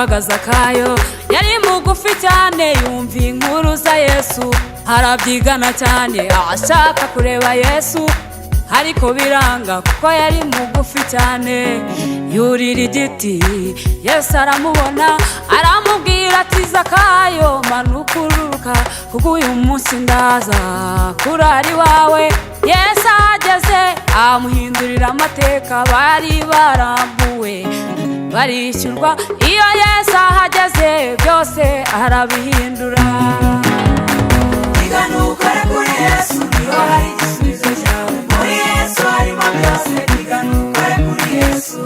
witwaga Zakayo yari mugufi cyane yumva inkuru za Yesu arabyigana cyane ashaka kureba Yesu ariko biranga kuko yari mugufi cyane yurira igiti Yesu aramubona aramubwira ati Zakayo manuka ururuka kuko uyu munsi ndaza kurari wawe Yesu ageze amuhindurira amateka bari barambuwe barishyurwa iyo Yesu ahageze byose arabihindura Byigana ukore kuri Yesu niho hari igisubizo cyawe muri Yesu harimo byose Byigana ukore kuri Yesu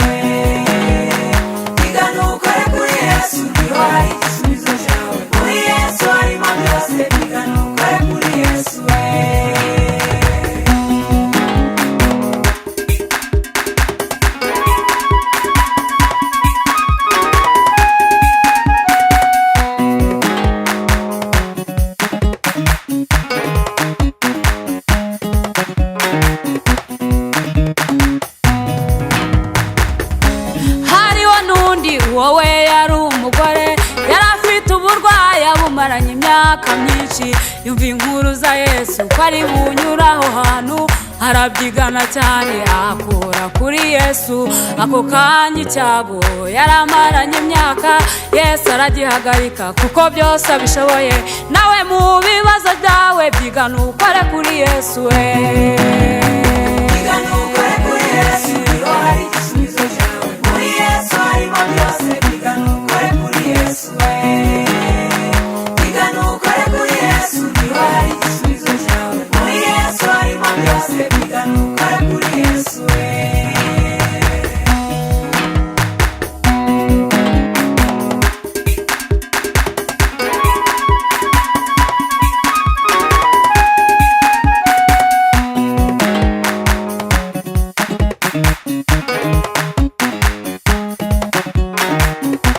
Byigana ukore kuri Yesu niho hari igisubizo cyawe muri Yesu harimo byose Byigana ukore kuri Yesu wowe yari umugore yarafite uburwayi abumaranye imyaka myinshi yumva inkuru za Yesu ko ari bunyuraho hantu arabyigana cyane akora kuri Yesu ako kanya icyago yaramaranye imyaka Yesu aragihagarika kuko byose abishoboye nawe mu bibazo byawe byigana ukore kuri Yesu